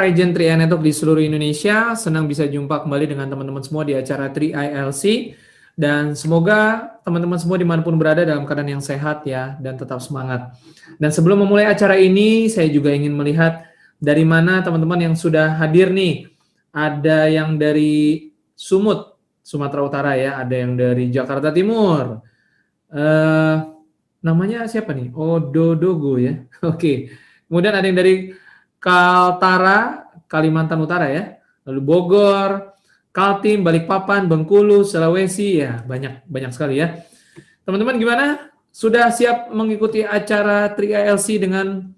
para agent 3i Network di seluruh Indonesia, senang bisa jumpa kembali dengan teman-teman semua di acara 3ILC. Dan semoga teman-teman semua dimanapun berada dalam keadaan yang sehat ya, dan tetap semangat. Dan sebelum memulai acara ini, saya juga ingin melihat dari mana teman-teman yang sudah hadir nih. Ada yang dari Sumut, Sumatera Utara ya, ada yang dari Jakarta Timur. Namanya siapa nih? Ododogo ya. Oke. Kemudian ada yang dari Kaltara, Kalimantan Utara ya. Lalu Bogor, Kaltim, Balikpapan, Bengkulu, Sulawesi ya, banyak sekali ya. Teman-teman gimana? Sudah siap mengikuti acara 3ILC dengan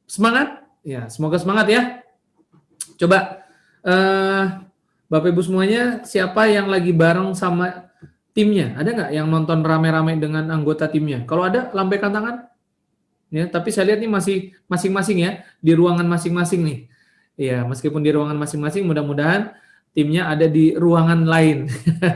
semangat? Ya, semoga semangat ya. Coba Bapak Ibu semuanya, siapa yang lagi bareng sama timnya? Ada nggak yang nonton rame-rame dengan anggota timnya? Kalau ada, lambaikan tangan. Ya, tapi saya lihat nih masih masing-masing ya, di ruangan masing-masing nih. Ya, meskipun di ruangan masing-masing, mudah-mudahan timnya ada di ruangan lain,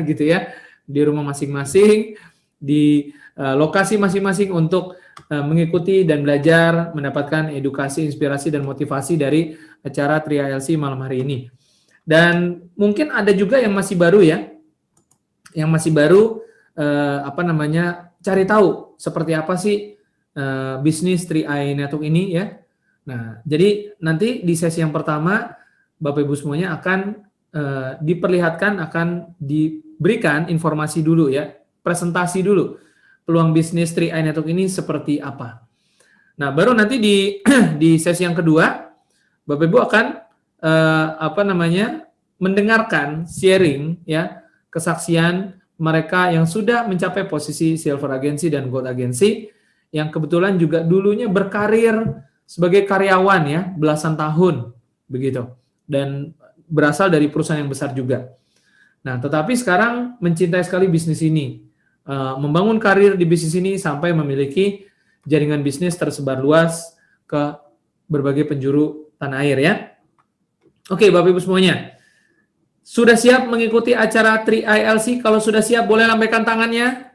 gitu ya, di rumah masing-masing, di lokasi masing-masing untuk mengikuti dan belajar, mendapatkan edukasi, inspirasi, dan motivasi dari acara 3ILC malam hari ini. Dan mungkin ada juga yang masih baru ya, yang masih baru cari tahu seperti apa sih bisnis 3i Network ini ya. Nah, jadi nanti di sesi yang pertama Bapak Ibu semuanya akan diperlihatkan, akan diberikan informasi dulu ya, presentasi dulu peluang bisnis 3i Network ini seperti apa. Nah, baru nanti di sesi yang kedua Bapak Ibu akan mendengarkan sharing ya, kesaksian mereka yang sudah mencapai posisi silver agency dan gold agency, yang kebetulan juga dulunya berkarir sebagai karyawan ya, belasan tahun begitu, dan berasal dari perusahaan yang besar juga. Nah, tetapi sekarang mencintai sekali bisnis ini, membangun karir di bisnis ini sampai memiliki jaringan bisnis tersebar luas ke berbagai penjuru tanah air ya. Oke, Bapak Ibu semuanya, sudah siap mengikuti acara 3ILC? Kalau sudah siap, boleh lambaikan tangannya.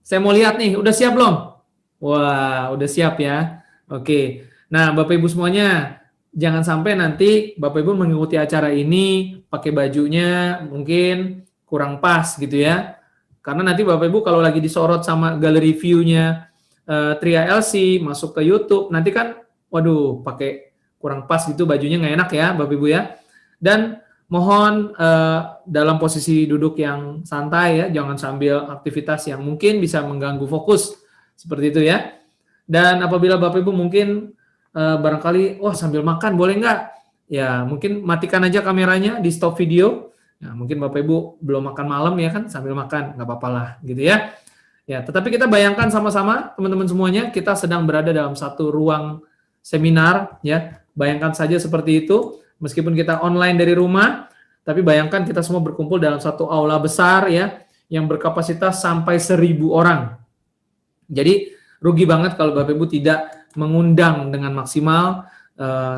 Saya mau lihat nih, udah siap belum? Wah, udah siap ya. Oke. Nah, Bapak Ibu semuanya, jangan sampai nanti Bapak Ibu mengikuti acara ini pakai bajunya mungkin kurang pas gitu ya. Karena nanti Bapak Ibu kalau lagi disorot sama galeri view-nya 3ILC, masuk ke YouTube, nanti kan waduh, pakai kurang pas gitu bajunya, nggak enak ya Bapak Ibu ya. Dan mohon dalam posisi duduk yang santai ya, jangan sambil aktivitas yang mungkin bisa mengganggu fokus. Seperti itu ya. Dan apabila Bapak Ibu mungkin barangkali, sambil makan boleh nggak? Ya mungkin matikan aja kameranya, di stop video. Nah, mungkin Bapak Ibu belum makan malam ya kan, sambil makan, nggak apa-apa lah gitu ya. Ya, tetapi kita bayangkan sama-sama teman-teman semuanya, kita sedang berada dalam satu ruang seminar ya. Bayangkan saja seperti itu, meskipun kita online dari rumah, tapi bayangkan kita semua berkumpul dalam satu aula besar ya, yang berkapasitas sampai 1.000 orang. Jadi rugi banget kalau Bapak Ibu tidak mengundang dengan maksimal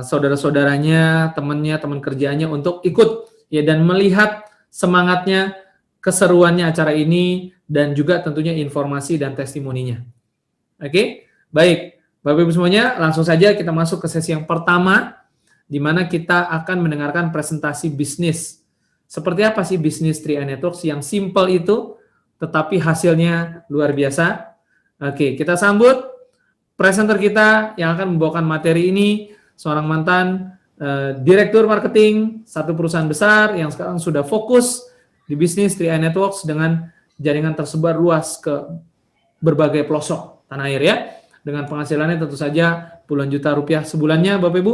saudara-saudaranya, temannya, teman kerjanya untuk ikut ya, dan melihat semangatnya, keseruannya acara ini, dan juga tentunya informasi dan testimoninya. Oke, baik Bapak Ibu semuanya, langsung saja kita masuk ke sesi yang pertama, di mana kita akan mendengarkan presentasi bisnis. Seperti apa sih bisnis 3i Networks yang simple itu, tetapi hasilnya luar biasa. Oke, kita sambut presenter kita yang akan membawakan materi ini, seorang mantan direktur marketing satu perusahaan besar yang sekarang sudah fokus di bisnis 3i Networks dengan jaringan tersebar luas ke berbagai pelosok tanah air ya, dengan penghasilannya tentu saja puluhan juta rupiah sebulannya Bapak Ibu.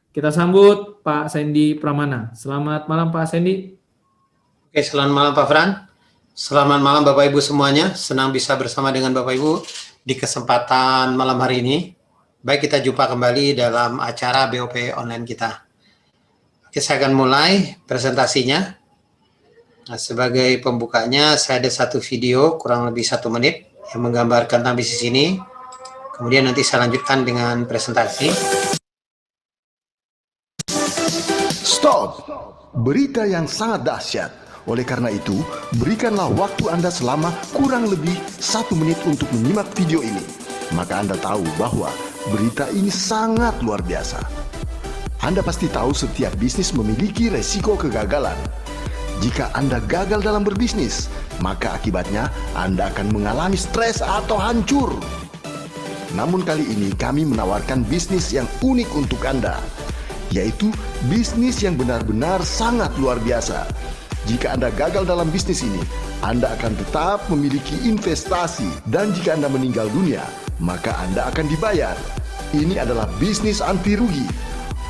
Kita sambut Pak Sandy Pramana. Selamat malam Pak Sandy. Oke, selamat malam Pak Fran. Selamat malam Bapak Ibu semuanya, senang bisa bersama dengan Bapak Ibu di kesempatan malam hari ini. Baik, kita jumpa kembali dalam acara BOP online kita. Oke, saya akan mulai presentasinya. Nah, sebagai pembukanya, saya ada satu video kurang lebih 1 menit yang menggambarkan tentang bisnis ini. Kemudian nanti saya lanjutkan dengan presentasi. Stop! Berita yang sangat dahsyat. Oleh karena itu, berikanlah waktu Anda selama kurang lebih 1 menit untuk menyimak video ini. Maka Anda tahu bahwa berita ini sangat luar biasa. Anda pasti tahu setiap bisnis memiliki resiko kegagalan. Jika Anda gagal dalam berbisnis, maka akibatnya Anda akan mengalami stres atau hancur. Namun kali ini kami menawarkan bisnis yang unik untuk Anda, yaitu bisnis yang benar-benar sangat luar biasa. Jika Anda gagal dalam bisnis ini, Anda akan tetap memiliki investasi, dan jika Anda meninggal dunia, maka Anda akan dibayar. Ini adalah bisnis anti rugi.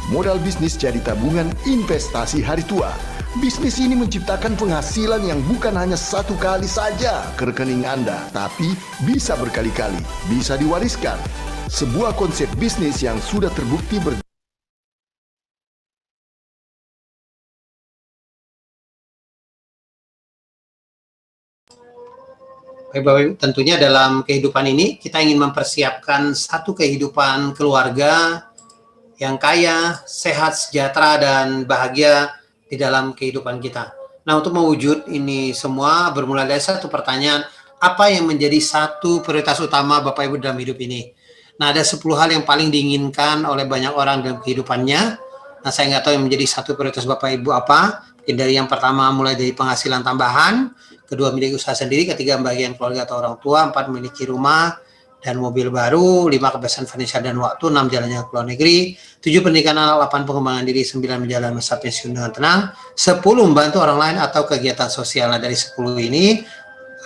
Modal bisnis jadi tabungan investasi hari tua. Bisnis ini menciptakan penghasilan yang bukan hanya satu kali saja ke rekening Anda, tapi bisa berkali-kali, bisa diwariskan. Sebuah konsep bisnis yang sudah terbukti Baik, Bapak Ibu, tentunya dalam kehidupan ini kita ingin mempersiapkan satu kehidupan keluarga yang kaya, sehat, sejahtera, dan bahagia di dalam kehidupan kita. Nah, untuk mewujud ini semua bermula dari satu pertanyaan, apa yang menjadi satu prioritas utama Bapak Ibu dalam hidup ini? Nah, ada 10 hal yang paling diinginkan oleh banyak orang dalam kehidupannya. Nah, saya nggak tahu yang menjadi satu prioritas Bapak Ibu apa. Dari yang pertama mulai dari penghasilan tambahan, kedua milik usaha sendiri, ketiga bagian keluarga atau orang tua, 4 memiliki rumah dan mobil baru, 5 kebebasan finansial dan waktu, 6 jalannya ke luar negeri, 7 pendidikan anak, 8 pengembangan diri, 9 menjalani masa pensiun dengan tenang, 10 membantu orang lain atau kegiatan sosial. Nah, dari 10 ini,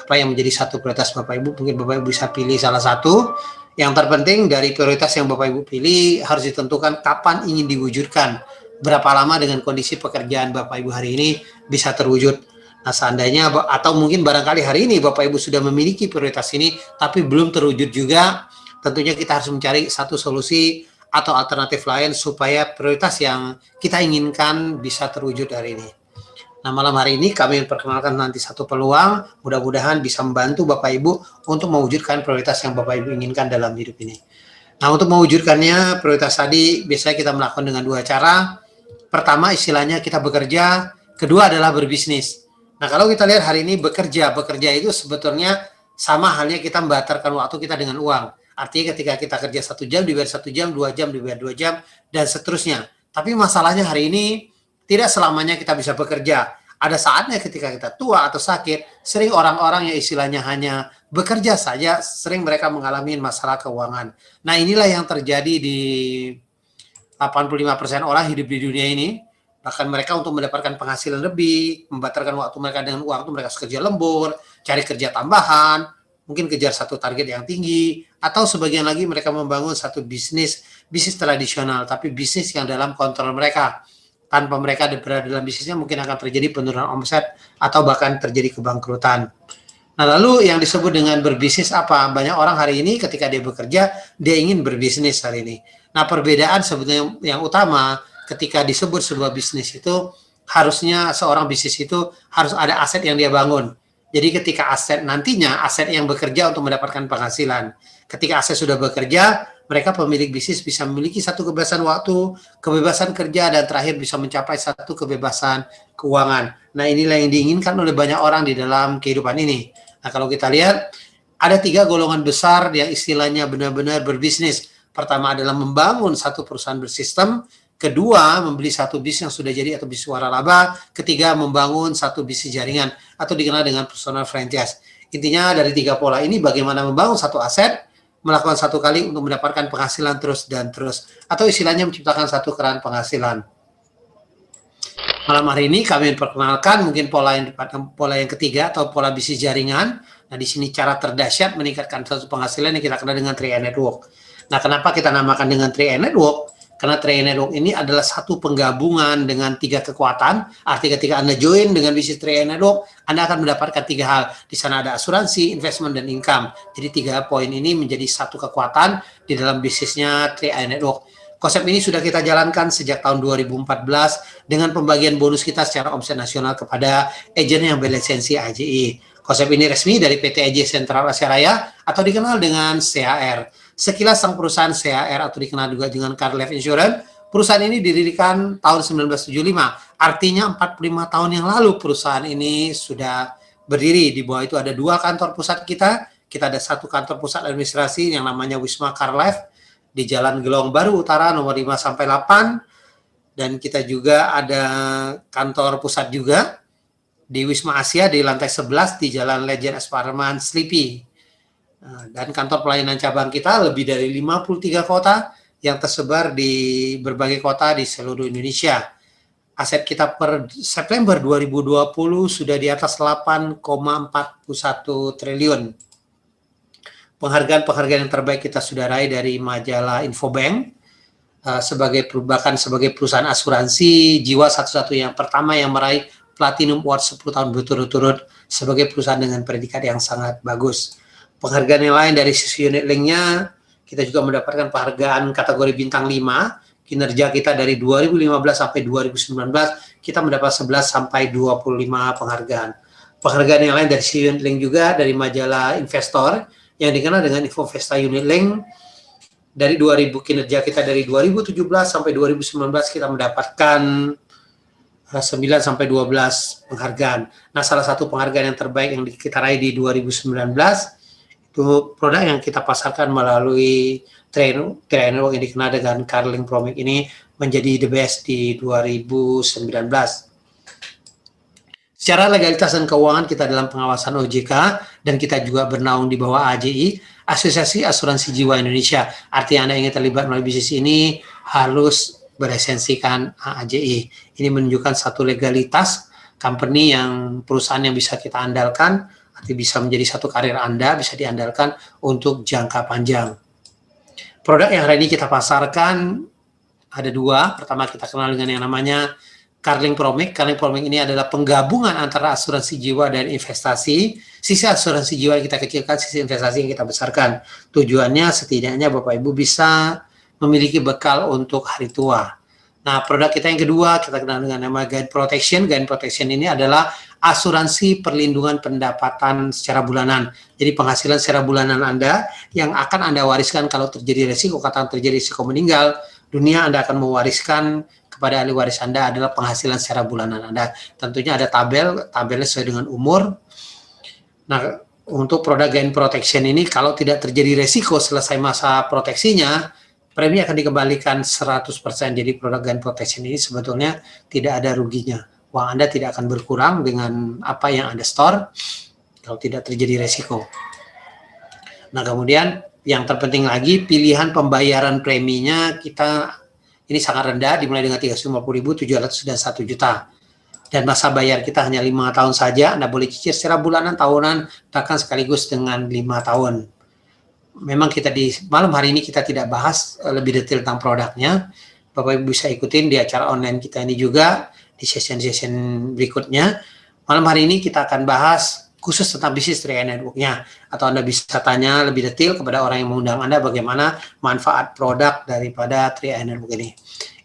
apa yang menjadi satu prioritas Bapak Ibu? Mungkin Bapak Ibu bisa pilih salah satu. Yang terpenting dari prioritas yang Bapak Ibu pilih harus ditentukan kapan ingin diwujudkan. Berapa lama dengan kondisi pekerjaan Bapak Ibu hari ini bisa terwujud. Nah, seandainya atau mungkin barangkali hari ini Bapak Ibu sudah memiliki prioritas ini tapi belum terwujud juga, tentunya kita harus mencari satu solusi atau alternatif lain supaya prioritas yang kita inginkan bisa terwujud hari ini. Nah, malam hari ini kami memperkenalkan nanti satu peluang, mudah-mudahan bisa membantu Bapak Ibu untuk mewujudkan prioritas yang Bapak Ibu inginkan dalam hidup ini. Nah, untuk mewujudkannya prioritas tadi biasanya kita melakukan dengan 2 cara. Pertama, istilahnya kita bekerja, kedua adalah berbisnis. Nah, kalau kita lihat hari ini bekerja itu sebetulnya sama halnya kita membatalkan waktu kita dengan uang. Artinya ketika kita kerja 1 jam dibayar 1 jam, 2 jam dibayar 2 jam, dan seterusnya. Tapi masalahnya hari ini tidak selamanya kita bisa bekerja. Ada saatnya ketika kita tua atau sakit, sering orang-orang yang istilahnya hanya bekerja saja, sering mereka mengalami masalah keuangan. Nah, inilah yang terjadi di 85% orang hidup di dunia ini. Bahkan mereka untuk mendapatkan penghasilan lebih, membatalkan waktu mereka dengan uang itu mereka kerja lembur, cari kerja tambahan, mungkin kejar satu target yang tinggi, atau sebagian lagi mereka membangun satu bisnis tradisional, tapi bisnis yang dalam kontrol mereka. Tanpa mereka berada dalam bisnisnya mungkin akan terjadi penurunan omset atau bahkan terjadi kebangkrutan. Nah, lalu yang disebut dengan berbisnis apa? Banyak orang hari ini ketika dia bekerja, dia ingin berbisnis hari ini. Nah, perbedaan sebetulnya yang utama ketika disebut sebuah bisnis itu, harusnya seorang bisnis itu harus ada aset yang dia bangun. Jadi ketika aset nantinya, aset yang bekerja untuk mendapatkan penghasilan. Ketika aset sudah bekerja, mereka pemilik bisnis bisa memiliki satu kebebasan waktu, kebebasan kerja, dan terakhir bisa mencapai satu kebebasan keuangan. Nah, inilah yang diinginkan oleh banyak orang di dalam kehidupan ini. Nah, kalau kita lihat, ada 3 golongan besar yang istilahnya benar-benar berbisnis. Pertama adalah membangun satu perusahaan bersistem, kedua membeli satu bisnis yang sudah jadi atau bisnis waralaba, ketiga membangun satu bisnis jaringan atau dikenal dengan personal franchise. Intinya dari 3 pola ini bagaimana membangun satu aset, melakukan satu kali untuk mendapatkan penghasilan terus dan terus, atau istilahnya menciptakan satu keran penghasilan. Malam hari ini kami memperkenalkan mungkin pola yang ketiga atau pola bisnis jaringan. Nah, di sini cara terdahsyat meningkatkan satu penghasilan yang kita kenal dengan 3i Network. Nah, kenapa kita namakan dengan 3i Network? Karena 3i Network ini adalah satu penggabungan dengan 3 kekuatan. Artinya ketika Anda join dengan bisnis 3i Network, Anda akan mendapatkan 3 hal. Di sana ada asuransi, investment, dan income. Jadi 3 poin ini menjadi satu kekuatan di dalam bisnisnya 3i Network. Konsep ini sudah kita jalankan sejak tahun 2014 dengan pembagian bonus kita secara omset nasional kepada agen yang berlisensi AJI. Konsep ini resmi dari PT AJI Sentral Asia Raya atau dikenal dengan CHR. Sekilas sang perusahaan CHR atau dikenal juga dengan Car Life Insurance, perusahaan ini didirikan tahun 1975. Artinya 45 tahun yang lalu perusahaan ini sudah berdiri. Di bawah itu ada 2 kantor pusat kita. Kita ada 1 kantor pusat administrasi yang namanya Wisma Car Life di Jalan Gelong Baru Utara nomor 5-8. dan kita juga ada kantor pusat juga di Wisma Asia di lantai 11 di Jalan Legend S. Parman, Slipi. Dan kantor pelayanan cabang kita lebih dari 53 kota yang tersebar di berbagai kota di seluruh Indonesia. Aset kita per September 2020 sudah di atas 8,41 triliun. Penghargaan-penghargaan yang terbaik kita sudah raih dari majalah Infobank, sebagai perusahaan asuransi jiwa satu-satunya yang pertama yang meraih Platinum Award 10 tahun berturut-turut sebagai perusahaan dengan predikat yang sangat bagus. Penghargaan yang lain dari sisi unit link-nya, kita juga mendapatkan penghargaan kategori bintang 5, kinerja kita dari 2015 sampai 2019, kita mendapat 11 sampai 25 penghargaan. Penghargaan yang lain dari sisi unit link juga dari majalah Investor, yang dikenal dengan Infovesta Unit Link. Dari 2000 kinerja kita dari 2017 sampai 2019 kita mendapatkan 9 sampai 12 penghargaan. Nah, salah satu penghargaan yang terbaik yang kita raih di 2019 itu produk yang kita pasarkan melalui trainer yang dikenal dengan Carling Promic ini menjadi the best di 2019. Secara legalitas dan keuangan kita dalam pengawasan OJK dan kita juga bernaung di bawah AJI, Asosiasi Asuransi Jiwa Indonesia. Artinya Anda ingin terlibat melalui bisnis ini harus beresensikan AJI. Ini menunjukkan satu legalitas company yang perusahaan yang bisa kita andalkan, arti bisa menjadi satu karir Anda, bisa diandalkan untuk jangka panjang. Produk yang hari ini kita pasarkan ada dua. Pertama kita kenal dengan yang namanya Carling Promic. Carling Promic ini adalah penggabungan antara asuransi jiwa dan investasi. Sisi asuransi jiwa yang kita kecilkan, sisi investasi yang kita besarkan. Tujuannya setidaknya Bapak Ibu bisa memiliki bekal untuk hari tua. Nah, produk kita yang kedua kita kenal dengan nama Guide Protection. Guide Protection ini adalah asuransi perlindungan pendapatan secara bulanan. Jadi penghasilan secara bulanan Anda yang akan Anda wariskan kalau terjadi resiko, katakan terjadi resiko meninggal dunia, Anda akan mewariskan kepada ahli waris Anda adalah penghasilan secara bulanan Anda. Tentunya ada tabelnya sesuai dengan umur. Nah, untuk produk Gain Protection ini kalau tidak terjadi resiko selesai masa proteksinya, premi akan dikembalikan 100%. Jadi produk Gain Protection ini sebetulnya tidak ada ruginya. Uang Anda tidak akan berkurang dengan apa yang Anda store kalau tidak terjadi resiko. Nah, kemudian yang terpenting lagi pilihan pembayaran preminya kita ini sangat rendah, dimulai dengan 350.000, 700 dan 1 juta. Dan masa bayar kita hanya 5 tahun saja. Anda boleh cicil secara bulanan, tahunan, bahkan sekaligus dengan 5 tahun. Memang kita di malam hari ini kita tidak bahas lebih detail tentang produknya. Bapak Ibu bisa ikutin di acara online kita ini juga, di session-session berikutnya. Malam hari ini kita akan bahas khusus tentang bisnis 3i Network-nya. Atau Anda bisa tanya lebih detail kepada orang yang mengundang Anda bagaimana manfaat produk daripada 3i Network ini.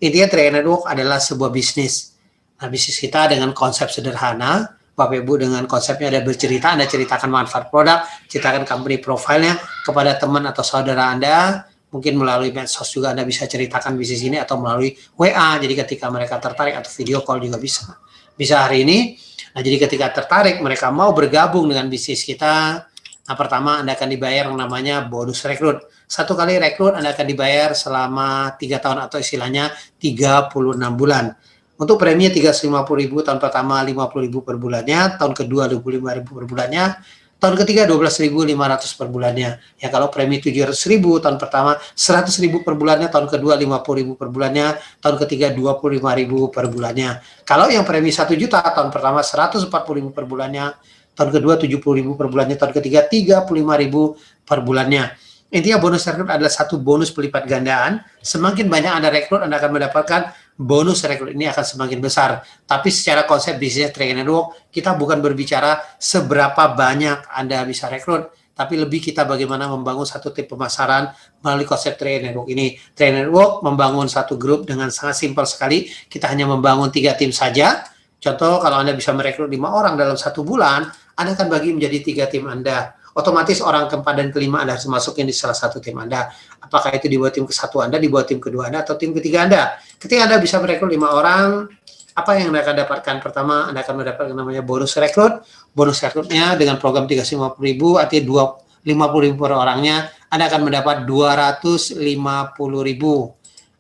Intinya 3i Network adalah sebuah bisnis. Nah, bisnis kita dengan konsep sederhana, Bapak Ibu dengan konsepnya ada bercerita, Anda ceritakan manfaat produk, ceritakan company profile-nya kepada teman atau saudara Anda, mungkin melalui medsos juga Anda bisa ceritakan bisnis ini atau melalui WA, jadi ketika mereka tertarik atau video call juga bisa. Bisa hari ini. Nah, jadi ketika tertarik, mereka mau bergabung dengan bisnis kita. Nah, pertama Anda akan dibayar yang namanya bonus rekrut. Satu kali rekrut Anda akan dibayar selama 3 tahun atau istilahnya 36 bulan. Untuk premi 350.000 tahun pertama 50.000 per bulannya, tahun kedua 25.000 per bulannya, tahun ketiga 12.500 per bulannya. Ya kalau premi 700.000 tahun pertama 100.000 per bulannya, tahun kedua 50.000 per bulannya, tahun ketiga 25.000 per bulannya. Kalau yang premi 1 juta tahun pertama 140.000 per bulannya, tahun kedua 70.000 per bulannya, tahun ketiga 35.000 per bulannya. Intinya bonus rekrut adalah satu bonus pelipat gandaan. Semakin banyak Anda rekrut, Anda akan mendapatkan bonus rekrut ini akan semakin besar. Tapi secara konsep bisnis 3i Network, kita bukan berbicara seberapa banyak Anda bisa rekrut, tapi lebih kita bagaimana membangun satu tim pemasaran melalui konsep 3i Network ini. 3i Network membangun satu grup dengan sangat simpel sekali. Kita hanya membangun 3 tim saja. Contoh, kalau Anda bisa merekrut 5 orang dalam 1 bulan, Anda akan bagi menjadi 3 tim Anda. Otomatis orang keempat dan kelima Anda harus masukin di salah satu tim Anda. Apakah itu dibuat tim ke-1 Anda, dibuat tim kedua Anda, atau tim ketiga Anda. Ketika Anda bisa merekrut 5 orang, apa yang Anda akan dapatkan? Pertama, Anda akan mendapatkan namanya bonus rekrut. Bonus rekrutnya dengan program 350.000, artinya 50.000 per orangnya, Anda akan mendapat 250.000.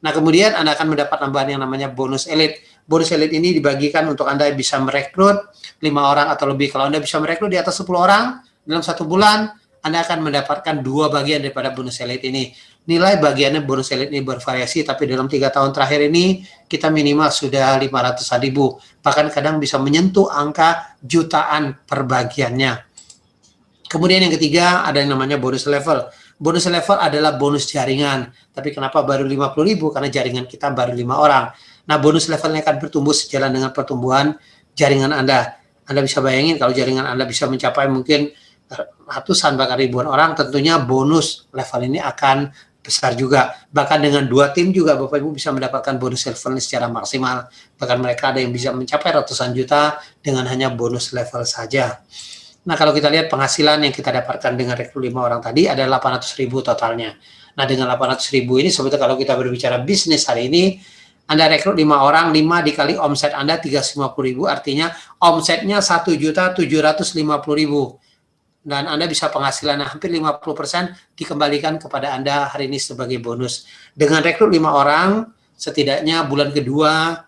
Nah, kemudian Anda akan mendapat tambahan yang namanya bonus elite. Bonus elite ini dibagikan untuk Anda bisa merekrut 5 orang atau lebih. Kalau Anda bisa merekrut di atas 10 orang dalam 1 bulan, Anda akan mendapatkan 2 bagian daripada bonus elite ini. Nilai bagiannya bonus elite ini bervariasi, tapi dalam 3 tahun terakhir ini kita minimal sudah 500-an ribu. Bahkan kadang bisa menyentuh angka jutaan per bagiannya. Kemudian yang ketiga ada yang namanya bonus level. Bonus level adalah bonus jaringan. Tapi kenapa baru 50.000? Karena jaringan kita baru 5 orang. Nah, bonus levelnya akan bertumbuh sejalan dengan pertumbuhan jaringan Anda. Anda bisa bayangin kalau jaringan Anda bisa mencapai mungkin ratusan bahkan ribuan orang, tentunya bonus level ini akan besar juga. Bahkan dengan 2 tim juga Bapak Ibu bisa mendapatkan bonus level ini secara maksimal. Bahkan mereka ada yang bisa mencapai ratusan juta dengan hanya bonus level saja. Nah, kalau kita lihat penghasilan yang kita dapatkan dengan rekrut 5 orang tadi ada 800.000 totalnya. Nah, dengan 800.000 ini sebetulnya kalau kita berbicara bisnis hari ini, Anda rekrut 5 orang, 5 dikali omset Anda 350.000, artinya omsetnya 1.750.000. Dan Anda bisa penghasilan hampir 50% dikembalikan kepada Anda hari ini sebagai bonus. Dengan rekrut 5 orang, setidaknya bulan kedua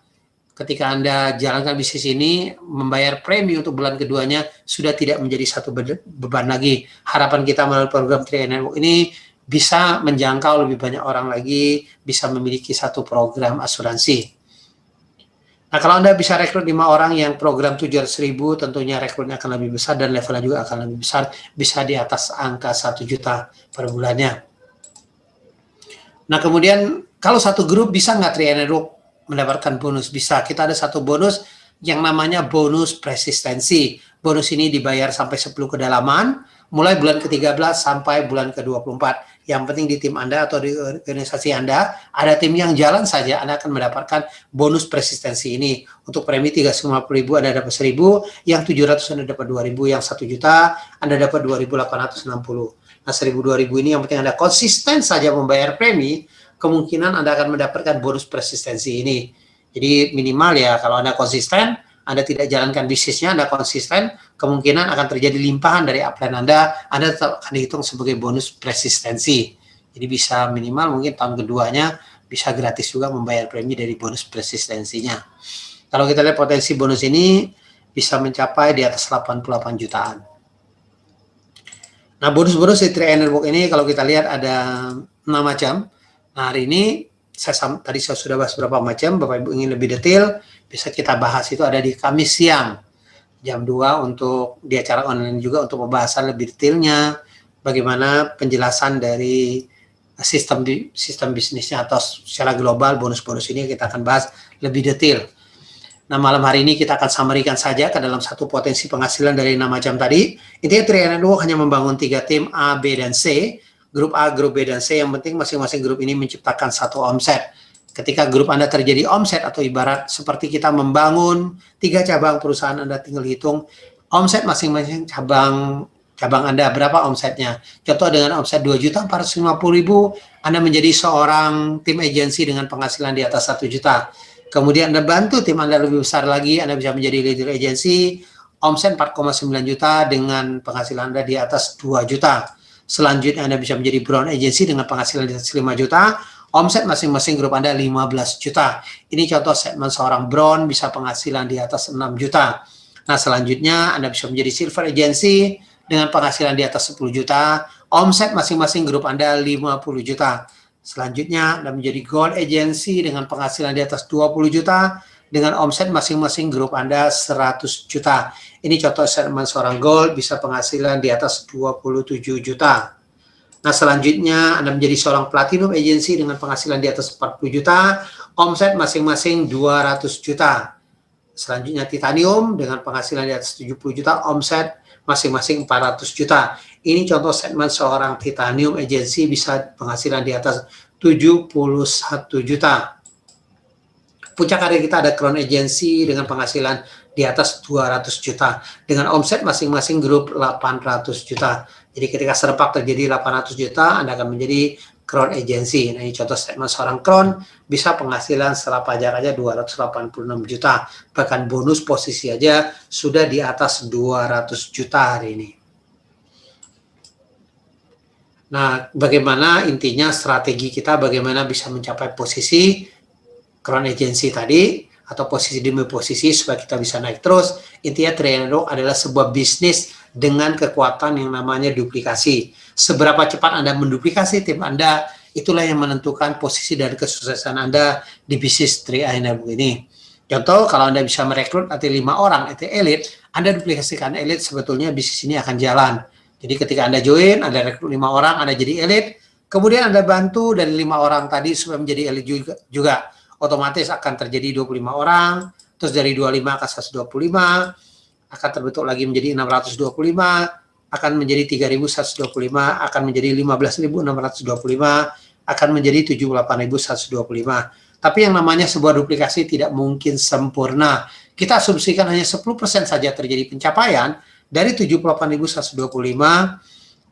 ketika Anda jalankan bisnis ini, membayar premi untuk bulan keduanya sudah tidak menjadi satu beban lagi. Harapan kita melalui program 3 Network ini bisa menjangkau lebih banyak orang lagi, bisa memiliki satu program asuransi. Nah, kalau Anda bisa rekrut 5 orang yang program 700.000, tentunya rekrutnya akan lebih besar dan levelnya juga akan lebih besar, bisa di atas angka 1 juta per bulannya. Nah, kemudian kalau satu grup bisa nggak 3 Network mendapatkan bonus? Bisa. Kita ada satu bonus yang namanya bonus persistensi. Bonus ini dibayar sampai 10 kedalaman, mulai bulan ke-13 sampai bulan ke-24. Yang penting di tim Anda atau di organisasi Anda, ada tim yang jalan saja, Anda akan mendapatkan bonus persistensi ini. Untuk premi 350.000 Anda dapat 1.000, yang 700 Anda dapat 2.000, yang 1 juta Anda dapat 2.860. Nah, 1.000-2.000 ini yang penting Anda konsisten saja membayar premi, kemungkinan Anda akan mendapatkan bonus persistensi ini. Jadi minimal ya kalau Anda konsisten, Anda tidak jalankan bisnisnya, Anda konsisten, kemungkinan akan terjadi limpahan dari upline Anda tetap akan dihitung sebagai bonus persistensi. Jadi bisa minimal mungkin tahun keduanya bisa gratis juga membayar premi dari bonus persistensinya. Kalau kita lihat potensi bonus ini bisa mencapai di atas 88 jutaan. Nah, bonus-bonus di 3 Network ini kalau kita lihat ada 6 macam. Nah, hari ini tadi saya sudah bahas beberapa macam. Bapak Ibu ingin lebih detail, bisa kita bahas itu ada di Kamis siang jam 2 untuk di acara online juga untuk pembahasan lebih detailnya bagaimana penjelasan dari sistem bisnisnya atau secara global bonus-bonus ini kita akan bahas lebih detail. Nah, malam hari ini kita akan summary-kan saja ke dalam satu potensi penghasilan dari 6 macam tadi. Intinya 3 Network hanya membangun 3 tim A, B, dan C. Grup A, grup B, dan C, yang penting masing-masing grup ini menciptakan satu omset. Ketika grup Anda terjadi omset atau ibarat seperti kita membangun 3 cabang perusahaan, Anda tinggal hitung omset masing-masing cabang Anda berapa omsetnya. Contoh dengan omset 2.450.000, Anda menjadi seorang tim agensi dengan penghasilan di atas 1 juta. Kemudian Anda bantu tim Anda lebih besar lagi, Anda bisa menjadi leader agensi, omset 4,9 juta dengan penghasilan Anda di atas 2 juta. Selanjutnya Anda bisa menjadi brown agency dengan penghasilan di atas 5 juta, omset masing-masing grup Anda 15 juta. Ini contoh segmen seorang brown bisa penghasilan di atas 6 juta. Nah, selanjutnya Anda bisa menjadi silver agency dengan penghasilan di atas 10 juta, omset masing-masing grup Anda 50 juta. Selanjutnya Anda menjadi gold agency dengan penghasilan di atas 20 juta, dengan omset masing-masing grup Anda 100 juta. Ini contoh segmen seorang gold bisa penghasilan di atas 27 juta. Nah, selanjutnya Anda menjadi seorang platinum agency dengan penghasilan di atas 40 juta, omset masing-masing 200 juta. Selanjutnya titanium dengan penghasilan di atas 70 juta, omset masing-masing 400 juta. Ini contoh segmen seorang titanium agency bisa penghasilan di atas 71 juta. Puncak karir kita ada crown agency dengan penghasilan di atas 200 juta. Dengan omset masing-masing grup 800 juta. Jadi ketika serempak terjadi 800 juta, Anda akan menjadi crown agency. Nah, ini contoh segmen seorang crown bisa penghasilan setelah pajak aja 286 juta. Bahkan bonus posisi aja sudah di atas 200 juta hari ini. Nah, bagaimana intinya strategi kita bagaimana bisa mencapai posisi crown agency tadi atau posisi demi posisi supaya kita bisa naik terus. Intinya Triangle adalah sebuah bisnis dengan kekuatan yang namanya duplikasi. Seberapa cepat Anda menduplikasi tim Anda, itulah yang menentukan posisi dan kesuksesan Anda di bisnis Triangle ini. Contoh, kalau Anda bisa merekrut arti 5 orang, itu elite, Anda duplikasikan elite, sebetulnya bisnis ini akan jalan. Jadi ketika Anda join, Anda rekrut 5 orang, Anda jadi elite, kemudian Anda bantu dari 5 orang tadi supaya menjadi elite juga. Otomatis akan terjadi 25 orang, terus dari 25 ke 125, akan terbentuk lagi menjadi 625, akan menjadi 3.125, akan menjadi 15.625, akan menjadi 78.125. Tapi yang namanya sebuah duplikasi tidak mungkin sempurna. Kita asumsikan hanya 10% saja terjadi pencapaian dari 78.125,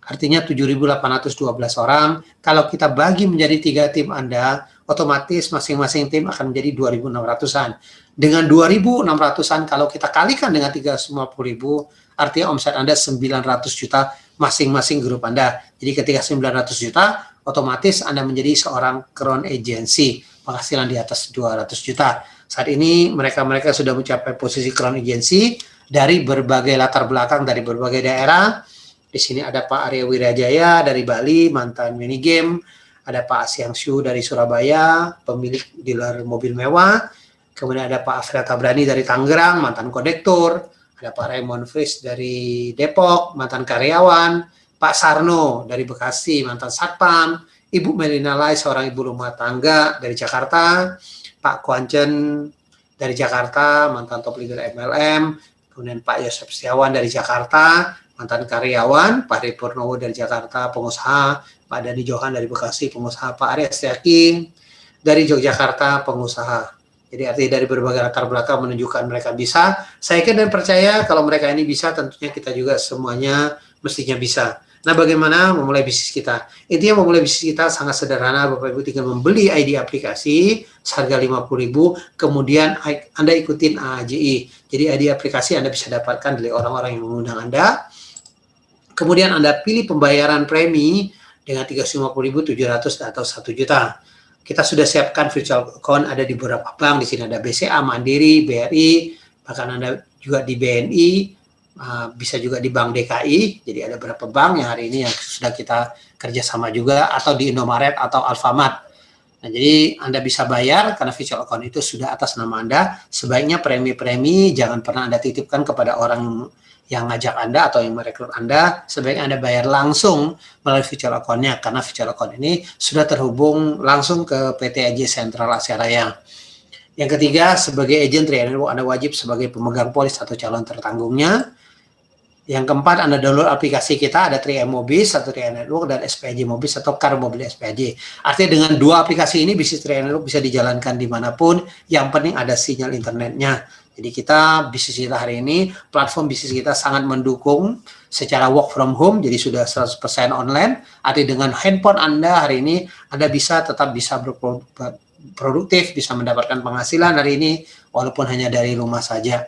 artinya 7.812 orang. Kalau kita bagi menjadi 3 tim Anda, otomatis masing-masing tim akan menjadi 2.600-an. Dengan 2.600-an, kalau kita kalikan dengan 350.000, artinya omset Anda 900 juta masing-masing grup Anda. Jadi ketika 900 juta, otomatis Anda menjadi seorang crown agency, penghasilan di atas 200 juta. Saat ini mereka sudah mencapai posisi crown agency dari berbagai latar belakang, dari berbagai daerah. Di sini ada Pak Arya Wirajaya dari Bali, mantan minigame. Ada Pak Asyang Shu dari Surabaya, pemilik dealer mobil mewah. Kemudian ada Pak Afra Tabrani dari Tangerang, mantan kondektur. Ada Pak Raymond Fris dari Depok, mantan karyawan. Pak Sarno dari Bekasi, mantan satpam. Ibu Melina Lai, seorang ibu rumah tangga dari Jakarta. Pak Kwanchen dari Jakarta, mantan top leader MLM. Kemudian Pak Yosef Setiawan dari Jakarta, mantan karyawan. Pak Ri Purnowo dari Jakarta, pengusaha. Pak Dani Johan dari Bekasi, pengusaha. Pak Arya Setiaki dari Yogyakarta, pengusaha. Jadi artinya dari berbagai latar belakang menunjukkan mereka bisa. Saya yakin dan percaya kalau mereka ini bisa, tentunya kita juga semuanya mestinya bisa. Nah, bagaimana memulai bisnis kita? Intinya memulai bisnis kita sangat sederhana. Bapak Ibu tinggal membeli ID aplikasi seharga 50.000, kemudian Anda ikutin AAJI. Jadi ID aplikasi Anda bisa dapatkan dari orang-orang yang mengundang Anda. Kemudian Anda pilih pembayaran premi dengan 350.000, 700 atau 1 juta. Kita sudah siapkan virtual account ada di beberapa bank. Di sini ada BCA, Mandiri, BRI, bahkan Anda juga di BNI, bisa juga di Bank DKI. Jadi ada beberapa bank yang hari ini yang sudah kita kerjasama juga, atau di Indomaret atau Alfamart. Nah, jadi Anda bisa bayar karena virtual account itu sudah atas nama Anda. Sebaiknya premi-premi jangan pernah Anda titipkan kepada orang yang ngajak Anda atau yang merekrut Anda. Sebaiknya Anda bayar langsung melalui virtual account-nya, karena virtual account ini sudah terhubung langsung ke PT AJ Sentral Asia Raya. Yang ketiga, sebagai agent Triangle Anda wajib sebagai pemegang polis atau calon tertanggungnya. Yang keempat, Anda download aplikasi kita, ada Tri Mobis atau Triangle Network, dan SPAJ Mobis atau Car Mobil SPAJ. Artinya dengan 2 aplikasi ini bisnis Triangle Network bisa dijalankan dimanapun, yang penting ada sinyal internetnya. Jadi kita, bisnis kita hari ini, platform bisnis kita sangat mendukung secara work from home, jadi sudah 100% online. Artinya dengan handphone Anda hari ini, Anda tetap bisa berproduktif, bisa mendapatkan penghasilan hari ini, walaupun hanya dari rumah saja.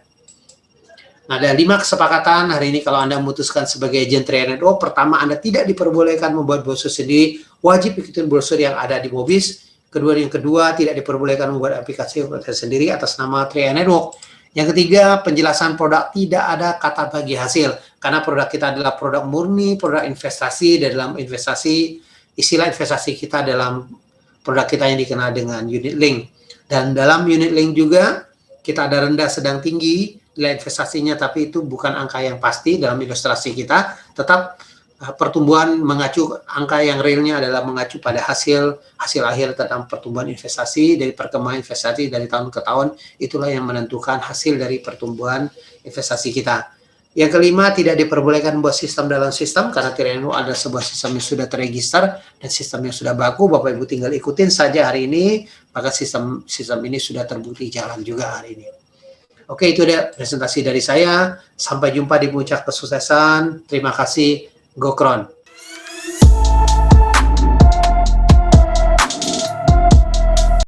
Nah, ada 5 kesepakatan hari ini kalau Anda memutuskan sebagai agent Triangle. Pertama, Anda tidak diperbolehkan membuat brosur sendiri, wajib ikutin brosur yang ada di Mobis. Yang kedua, tidak diperbolehkan membuat aplikasi sendiri atas nama Triangle. Yang ketiga, penjelasan produk tidak ada kata bagi hasil, karena produk kita adalah produk murni, produk investasi. Dalam investasi, istilah investasi kita dalam produk kita yang dikenal dengan unit link. Dan dalam unit link juga, kita ada rendah, sedang, tinggi nilai investasinya, tapi itu bukan angka yang pasti dalam ilustrasi kita. Tetap pertumbuhan mengacu, angka yang realnya adalah mengacu pada hasil akhir tentang pertumbuhan investasi, dari perkembangan investasi dari tahun ke tahun. Itulah yang menentukan hasil dari pertumbuhan investasi kita. Yang kelima, tidak diperbolehkan membuat sistem dalam sistem, karena Triangle ada sebuah sistem yang sudah terregister dan sistem yang sudah baku. Bapak Ibu tinggal ikutin saja hari ini, maka sistem ini sudah terbukti jalan juga hari ini. Oke, itu dia presentasi dari saya. Sampai jumpa di puncak kesuksesan. Terima kasih. Go Crown.